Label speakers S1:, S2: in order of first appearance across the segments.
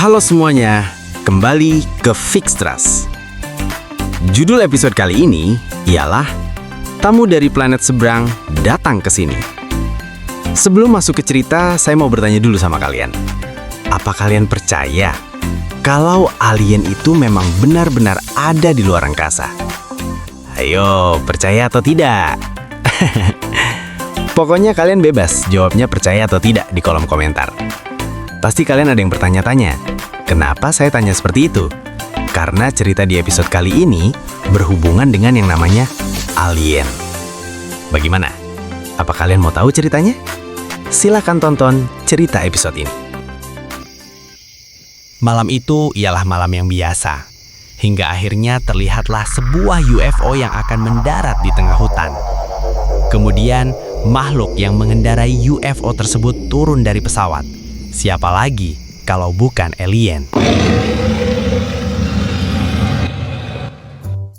S1: Halo semuanya, kembali ke Fix Trust. Judul episode kali ini ialah Tamu dari Planet Seberang Datang ke Sini. Sebelum masuk ke cerita, saya mau bertanya dulu sama kalian. Apa kalian percaya kalau alien itu memang benar-benar ada di luar angkasa? Ayo, percaya atau tidak? Pokoknya kalian bebas jawabnya percaya atau tidak di kolom komentar. Pasti kalian ada yang bertanya-tanya, kenapa saya tanya seperti itu? Karena cerita di episode kali ini berhubungan dengan yang namanya alien. Bagaimana? Apa kalian mau tahu ceritanya? Silakan tonton cerita episode ini. Malam itu ialah malam yang biasa. Hingga akhirnya terlihatlah sebuah UFO yang akan mendarat di tengah hutan. Kemudian, makhluk yang mengendarai UFO tersebut turun dari pesawat. Siapa lagi kalau bukan alien?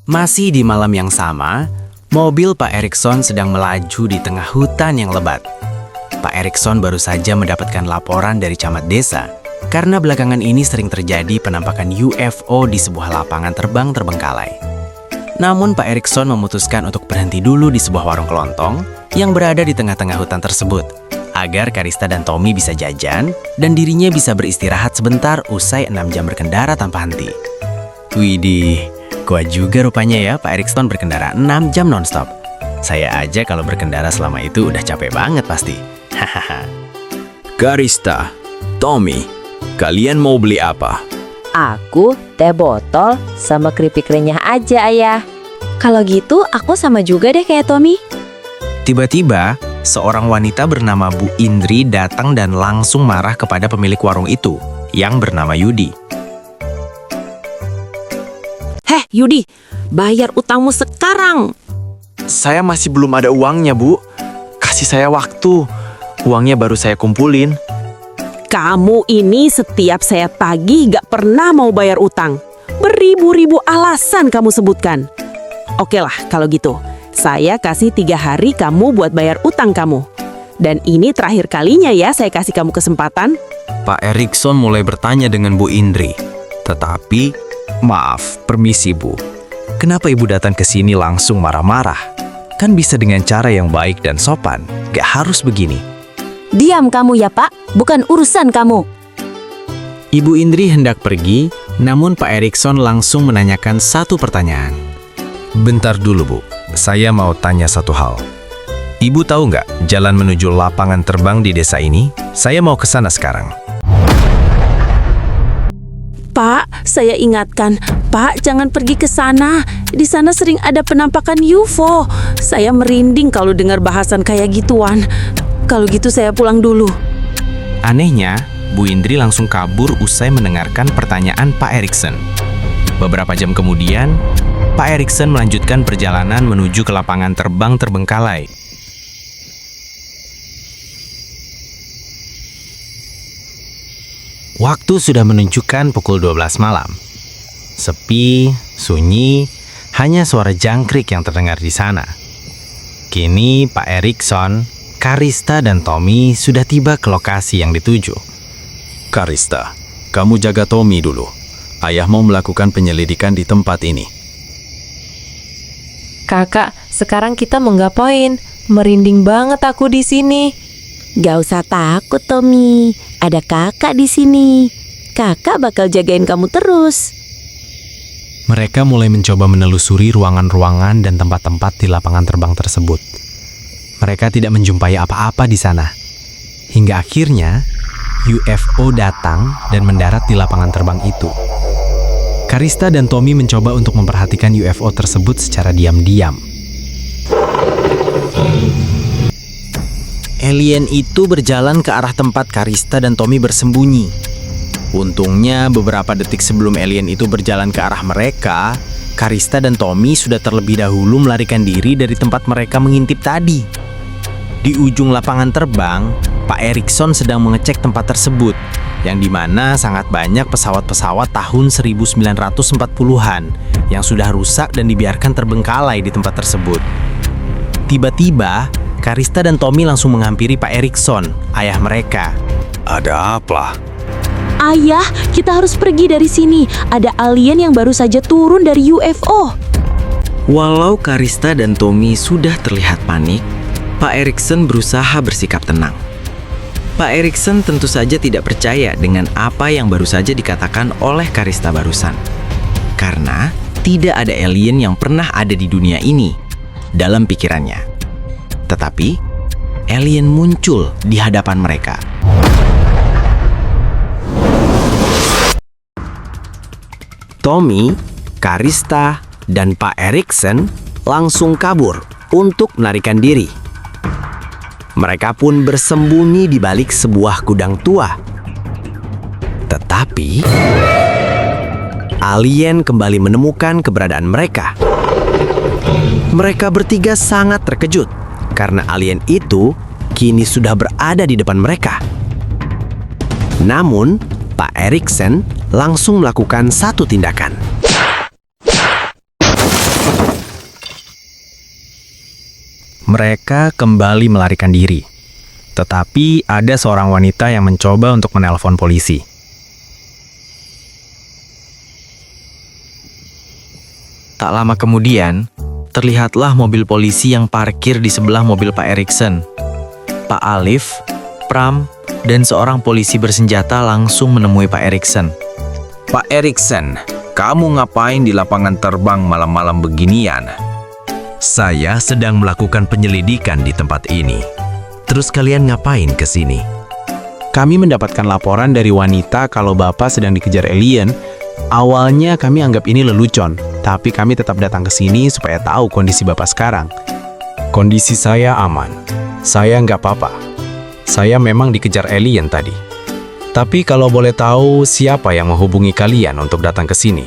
S1: Masih di malam yang sama, mobil Pak Erikson sedang melaju di tengah hutan yang lebat. Pak Erikson baru saja mendapatkan laporan dari camat desa karena belakangan ini sering terjadi penampakan UFO di sebuah lapangan terbang terbengkalai. Namun Pak Erikson memutuskan untuk berhenti dulu di sebuah warung kelontong yang berada di tengah-tengah hutan tersebut, agar Karista dan Tommy bisa jajan dan dirinya bisa beristirahat sebentar usai 6 jam berkendara tanpa henti. Widih, kuat juga rupanya ya Pak Erikson berkendara 6 jam nonstop. Saya aja kalau berkendara selama itu udah capek banget pasti. Hahaha.
S2: Karista, Tommy, kalian mau beli apa?
S3: Aku teh botol sama keripik renyah aja, Ayah.
S4: Kalau gitu, aku sama juga deh kayak Tommy.
S1: Tiba-tiba, seorang wanita bernama Bu Indri datang dan langsung marah kepada pemilik warung itu, yang bernama Yudi.
S5: Heh, Yudi, bayar utangmu sekarang.
S6: Saya masih belum ada uangnya, Bu. Kasih saya waktu. Uangnya baru saya kumpulin.
S5: Kamu ini setiap saya tagih gak pernah mau bayar utang. Beribu-ribu alasan kamu sebutkan. Oke lah, kalau gitu. Saya kasih 3 hari kamu buat bayar utang kamu. Dan ini terakhir kalinya ya saya kasih kamu kesempatan.
S1: Pak Erikson mulai bertanya dengan Bu Indri. Tetapi, maaf, permisi Bu. Kenapa Ibu datang ke sini langsung marah-marah? Kan bisa dengan cara yang baik dan sopan. Gak harus begini.
S4: Diam kamu ya Pak, bukan urusan kamu.
S1: Ibu Indri hendak pergi, namun Pak Erikson langsung menanyakan satu pertanyaan. Bentar dulu Bu, saya mau tanya satu hal. Ibu tahu nggak jalan menuju lapangan terbang di desa ini? Saya mau ke sana sekarang.
S5: Pak, saya ingatkan, Pak jangan pergi ke sana. Di sana sering ada penampakan UFO. Saya merinding kalau dengar bahasan kayak gituan. Kalau gitu saya pulang dulu.
S1: Anehnya, Bu Indri langsung kabur usai mendengarkan pertanyaan Pak Erikson. Beberapa jam kemudian, Pak Erikson melanjutkan perjalanan menuju ke lapangan terbang terbengkalai. Waktu sudah menunjukkan pukul 12 malam. Sepi, sunyi, hanya suara jangkrik yang terdengar di sana. Kini Pak Erikson, Karista dan Tommy sudah tiba ke lokasi yang dituju.
S2: Karista, kamu jaga Tommy dulu. Ayah mau melakukan penyelidikan di tempat ini.
S3: Kakak, sekarang kita mau ngapain? Merinding banget aku di sini.
S4: Gak usah takut Tommy, ada kakak di sini. Kakak bakal jagain kamu terus.
S1: Mereka mulai mencoba menelusuri ruangan-ruangan dan tempat-tempat di lapangan terbang tersebut. Mereka tidak menjumpai apa-apa di sana. Hingga akhirnya, UFO datang dan mendarat di lapangan terbang itu. Karista dan Tommy mencoba untuk memperhatikan UFO tersebut secara diam-diam. Alien itu berjalan ke arah tempat Karista dan Tommy bersembunyi. Untungnya beberapa detik sebelum alien itu berjalan ke arah mereka, Karista dan Tommy sudah terlebih dahulu melarikan diri dari tempat mereka mengintip tadi. Di ujung lapangan terbang, Pak Erikson sedang mengecek tempat tersebut, yang dimana sangat banyak pesawat-pesawat tahun 1940-an yang sudah rusak dan dibiarkan terbengkalai di tempat tersebut. Tiba-tiba, Karista dan Tommy langsung menghampiri Pak Erikson, ayah mereka.
S2: Ada apa?
S4: Ayah, kita harus pergi dari sini. Ada alien yang baru saja turun dari UFO.
S1: Walau Karista dan Tommy sudah terlihat panik, Pak Erikson berusaha bersikap tenang. Pak Erikson tentu saja tidak percaya dengan apa yang baru saja dikatakan oleh Karista barusan. Karena tidak ada alien yang pernah ada di dunia ini dalam pikirannya. Tetapi, alien muncul di hadapan mereka. Tommy, Karista, dan Pak Erikson langsung kabur untuk melarikan diri. Mereka pun bersembunyi di balik sebuah gudang tua. Tetapi, alien kembali menemukan keberadaan mereka. Mereka bertiga sangat terkejut karena alien itu kini sudah berada di depan mereka. Namun, Pak Erikson langsung melakukan satu tindakan. Mereka kembali melarikan diri. Tetapi ada seorang wanita yang mencoba untuk menelpon polisi. Tak lama kemudian, terlihatlah mobil polisi yang parkir di sebelah mobil Pak Erikson. Pak Alif, Pram, dan seorang polisi bersenjata langsung menemui Pak Erikson.
S2: Pak Erikson, kamu ngapain di lapangan terbang malam-malam beginian? Saya sedang melakukan penyelidikan di tempat ini. Terus kalian ngapain ke sini?
S7: Kami mendapatkan laporan dari wanita kalau Bapak sedang dikejar alien. Awalnya kami anggap ini lelucon, tapi kami tetap datang ke sini supaya tahu kondisi Bapak sekarang.
S2: Kondisi saya aman. Saya nggak apa-apa. Saya memang dikejar alien tadi. Tapi kalau boleh tahu siapa yang menghubungi kalian untuk datang ke sini?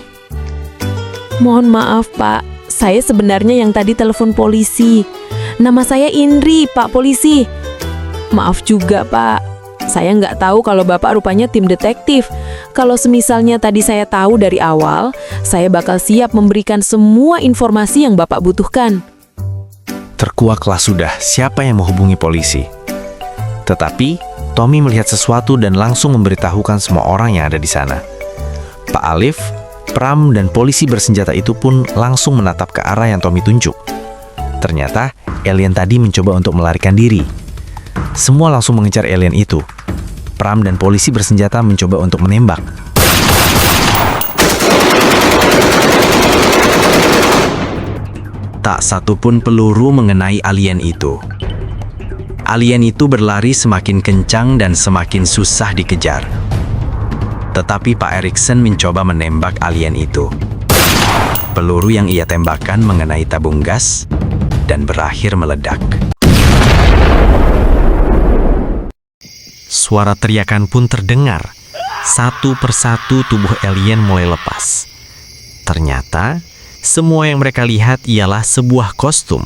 S4: Mohon maaf, Pak. Saya sebenarnya yang tadi telepon polisi. Nama saya Indri, Pak Polisi. Maaf juga, Pak. Saya nggak tahu kalau Bapak rupanya tim detektif. Kalau semisalnya tadi saya tahu dari awal, saya bakal siap memberikan semua informasi yang Bapak butuhkan.
S1: Terkuaklah sudah siapa yang menghubungi polisi. Tetapi, Tommy melihat sesuatu dan langsung memberitahukan semua orang yang ada di sana. Pak Alif, Pram, dan polisi bersenjata itu pun langsung menatap ke arah yang Tommy tunjuk. Ternyata, alien tadi mencoba untuk melarikan diri. Semua langsung mengejar alien itu. Pram dan polisi bersenjata mencoba untuk menembak. Tak satu pun peluru mengenai alien itu. Alien itu berlari semakin kencang dan semakin susah dikejar. Tetapi Pak Erikson mencoba menembak alien itu. Peluru yang ia tembakkan mengenai tabung gas dan berakhir meledak. Suara teriakan pun terdengar. Satu persatu tubuh alien mulai lepas. Ternyata, semua yang mereka lihat ialah sebuah kostum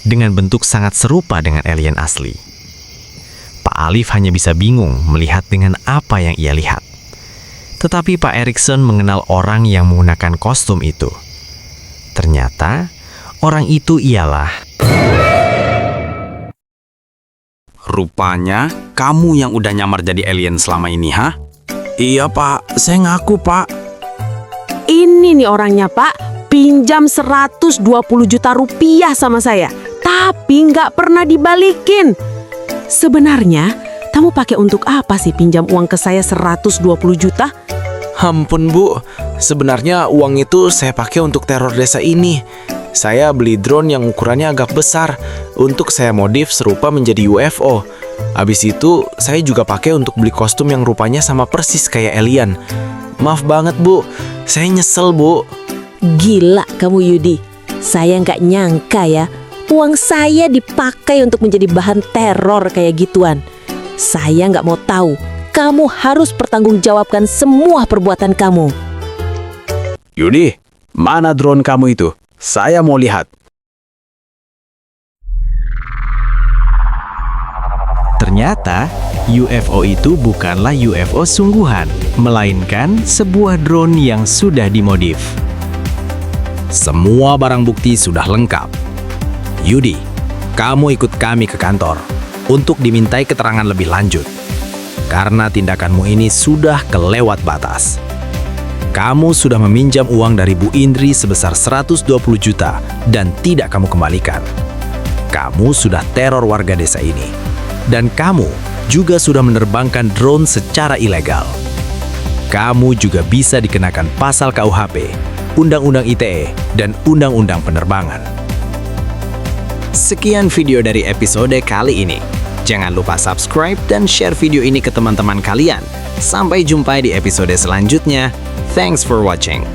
S1: dengan bentuk sangat serupa dengan alien asli. Pak Alif hanya bisa bingung melihat dengan apa yang ia lihat. Tetapi Pak Erikson mengenal orang yang menggunakan kostum itu. Ternyata, orang itu ialah...
S2: Rupanya, kamu yang udah nyamar jadi alien selama ini, ha?
S7: Iya, Pak. Saya ngaku, Pak.
S5: Ini nih orangnya, Pak. Pinjam 120 juta rupiah sama saya. Tapi nggak pernah dibalikin. Sebenarnya, kamu pakai untuk apa sih pinjam uang ke saya 120 juta?
S7: Ampun, Bu. Sebenarnya uang itu saya pakai untuk teror desa ini. Saya beli drone yang ukurannya agak besar untuk saya modif serupa menjadi UFO. Habis itu, saya juga pakai untuk beli kostum yang rupanya sama persis kayak alien. Maaf banget, Bu. Saya nyesel, Bu.
S4: Gila kamu, Yudi. Saya nggak nyangka ya, uang saya dipakai untuk menjadi bahan teror kayak gituan. Saya nggak mau tahu. Kamu harus pertanggungjawabkan semua perbuatan kamu.
S7: Yudi, mana drone kamu itu? Saya mau lihat.
S1: Ternyata, UFO itu bukanlah UFO sungguhan, melainkan sebuah drone yang sudah dimodif.
S2: Semua barang bukti sudah lengkap. Yudi, kamu ikut kami ke kantor untuk dimintai keterangan lebih lanjut. karena tindakanmu ini sudah kelewat batas. Kamu sudah meminjam uang dari Bu Indri sebesar 120 juta dan tidak kamu kembalikan. Kamu sudah teror warga desa ini. Dan kamu juga sudah menerbangkan drone secara ilegal. Kamu juga bisa dikenakan pasal KUHP, Undang-Undang ITE, dan Undang-Undang Penerbangan.
S1: Sekian video dari episode kali ini. Jangan lupa subscribe dan share video ini ke teman-teman kalian. Sampai jumpa di episode selanjutnya. Thanks for watching.